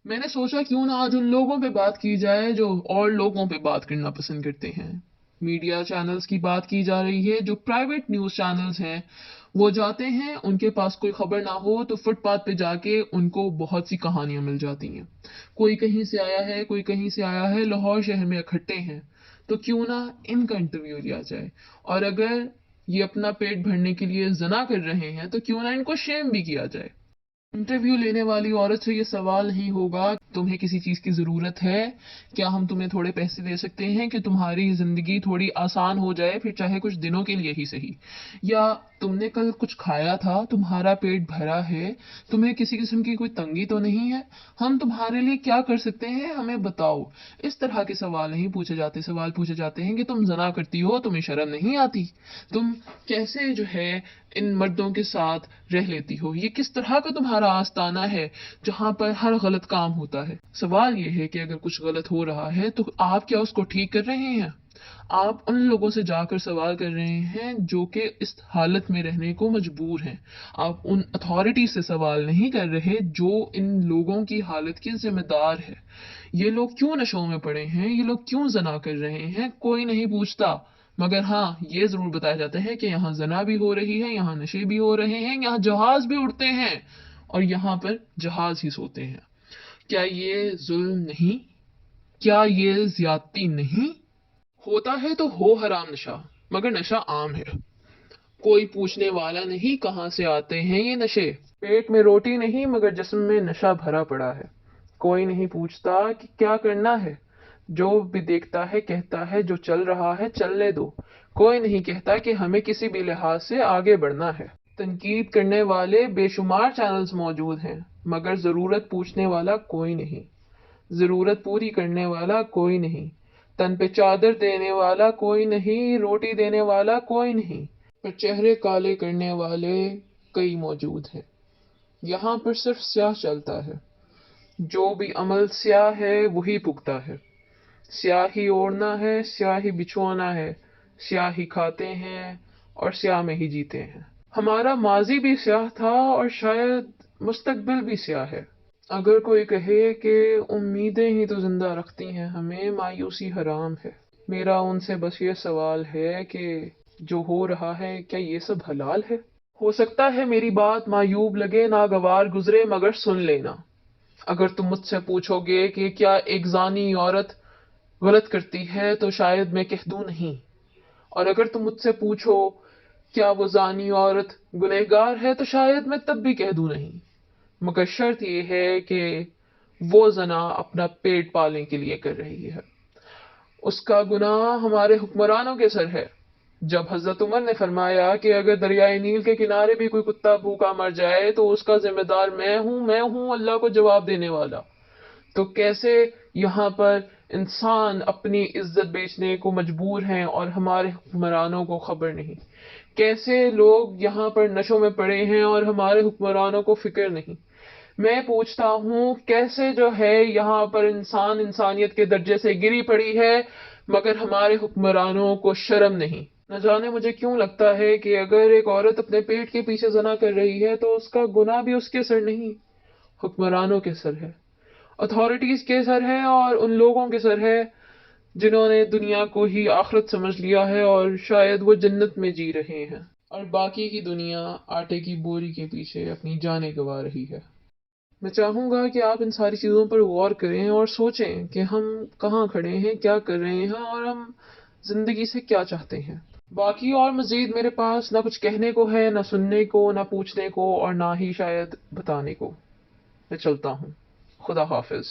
میں نے سوچا کیوں نہ آج ان لوگوں پہ بات کی جائے جو اور لوگوں پہ بات کرنا پسند کرتے ہیں. میڈیا چینلز کی بات کی جا رہی ہے. جو پرائیویٹ نیوز چینلز ہیں وہ جاتے ہیں، ان کے پاس کوئی خبر نہ ہو تو فٹ پاتھ پہ جا کے ان کو بہت سی کہانیاں مل جاتی ہیں. کوئی کہیں سے آیا ہے، کوئی کہیں سے آیا ہے، لاہور شہر میں اکٹھے ہیں، تو کیوں نہ ان کا انٹرویو لیا جائے. اور اگر یہ اپنا پیٹ بھرنے کے لیے زنا کر رہے ہیں تو کیوں نہ ان کو شیم بھی کیا جائے. انٹرویو لینے والی عورت سے یہ سوال نہیں ہوگا تمہیں کسی چیز کی ضرورت ہے، کیا ہم تمہیں تھوڑے پیسے دے سکتے ہیں کہ تمہاری زندگی تھوڑی آسان ہو جائے، پھر چاہے کچھ دنوں کے لیے ہی صحیح. یا تم نے کل کچھ کھایا تھا، تمہارا پیٹ بھرا ہے، تمہیں کسی قسم کی کوئی تنگی تو نہیں ہے، ہم تمہارے لیے کیا کر سکتے ہیں ہمیں بتاؤ. اس طرح کے سوال نہیں پوچھے جاتے. سوال پوچھے جاتے ہیں کہ تم زنا کرتی ہو، تمہیں شرم نہیں آتی، تم کیسے جو ہے ان مردوں کے ساتھ رہ لیتی ہو، یہ کس طرح کا تمہارا آستانہ ہے جہاں پر ہر غلط کام ہوتا ہے. سوال یہ ہے کہ اگر کچھ غلط ہو رہا ہے تو آپ کیا اس کو ٹھیک کر رہے ہیں؟ آپ ان لوگوں سے جا کر سوال کر رہے ہیں جو کہ اس حالت میں رہنے کو مجبور ہیں. آپ ان اتھارٹی سے سوال نہیں کر رہے جو ان لوگوں کی حالت کی ذمہ دار ہے. یہ لوگ کیوں نشوں میں پڑے ہیں، یہ لوگ کیوں زنا کر رہے ہیں، کوئی نہیں پوچھتا. مگر ہاں یہ ضرور بتایا جاتا ہے کہ یہاں زنا بھی ہو رہی ہے، یہاں نشے بھی ہو رہے ہیں، یہاں جہاز بھی اڑتے ہیں اور یہاں پر جہاز ہی سوتے ہیں. کیا یہ ظلم نہیں؟ کیا یہ زیادتی نہیں؟ ہوتا ہے تو ہو حرام نشہ، مگر نشہ عام ہے. کوئی پوچھنے والا نہیں کہاں سے آتے ہیں یہ نشے. پیٹ میں روٹی نہیں مگر جسم میں نشہ بھرا پڑا ہے. کوئی نہیں پوچھتا کہ کیا کرنا ہے. جو بھی دیکھتا ہے کہتا ہے جو چل رہا ہے چلنے دو. کوئی نہیں کہتا کہ ہمیں کسی بھی لحاظ سے آگے بڑھنا ہے. تنقید کرنے والے بے شمار چینلز موجود ہیں مگر ضرورت پوچھنے والا کوئی نہیں، ضرورت پوری کرنے والا کوئی نہیں، تن پہ چادر دینے والا کوئی نہیں، روٹی دینے والا کوئی نہیں، پر چہرے کالے کرنے والے کئی موجود ہیں. یہاں پر صرف سیاہ چلتا ہے. جو بھی عمل سیاہ ہے وہی پکتا ہے. سیاہی اوڑھنا ہے، سیاہی بچھوانا ہے، سیاہی کھاتے ہیں اور سیاہ میں ہی جیتے ہیں. ہمارا ماضی بھی سیاہ تھا اور شاید مستقبل بھی سیاہ ہے. اگر کوئی کہے کہ امیدیں ہی تو زندہ رکھتی ہیں ہمیں، مایوسی حرام ہے. میرا ان سے بس یہ سوال ہے کہ جو ہو رہا ہے کیا یہ سب حلال ہے؟ ہو سکتا ہے میری بات معیوب لگے، ناگوار گزرے، مگر سن لینا. اگر تم مجھ سے پوچھو گے کہ کیا ایک زانی عورت غلط کرتی ہے تو شاید میں کہہ دوں نہیں. اور اگر تم مجھ سے پوچھو کیا وہ زانی عورت گنہگار ہے تو شاید میں تب بھی کہہ دوں نہیں. مگر شرط یہ ہے کہ وہ زنا اپنا پیٹ پالنے کے لیے کر رہی ہے. اس کا گناہ ہمارے حکمرانوں کے سر ہے. جب حضرت عمر نے فرمایا کہ اگر دریائے نیل کے کنارے بھی کوئی کتا بھوکا مر جائے تو اس کا ذمہ دار میں ہوں اللہ کو جواب دینے والا، تو کیسے یہاں پر انسان اپنی عزت بیچنے کو مجبور ہیں اور ہمارے حکمرانوں کو خبر نہیں؟ کیسے لوگ یہاں پر نشوں میں پڑے ہیں اور ہمارے حکمرانوں کو فکر نہیں؟ میں پوچھتا ہوں کیسے جو ہے یہاں پر انسان انسانیت کے درجے سے گری پڑی ہے مگر ہمارے حکمرانوں کو شرم نہیں؟ نہ جانے مجھے کیوں لگتا ہے کہ اگر ایک عورت اپنے پیٹ کے پیچھے زنا کر رہی ہے تو اس کا گناہ بھی اس کے سر نہیں، حکمرانوں کے سر ہے، اتھارٹیز کے سر ہے اور ان لوگوں کے سر ہے جنہوں نے دنیا کو ہی آخرت سمجھ لیا ہے اور شاید وہ جنت میں جی رہے ہیں اور باقی کی دنیا آٹے کی بوری کے پیچھے اپنی جانیں گنوا رہی ہے. میں چاہوں گا کہ آپ ان ساری چیزوں پر غور کریں اور سوچیں کہ ہم کہاں کھڑے ہیں، کیا کر رہے ہیں اور ہم زندگی سے کیا چاہتے ہیں. باقی اور مزید میرے پاس نہ کچھ کہنے کو ہے، نہ سننے کو، نہ پوچھنے کو اور نہ ہی شاید بتانے کو. میں چلتا ہوں. خدا حافظ.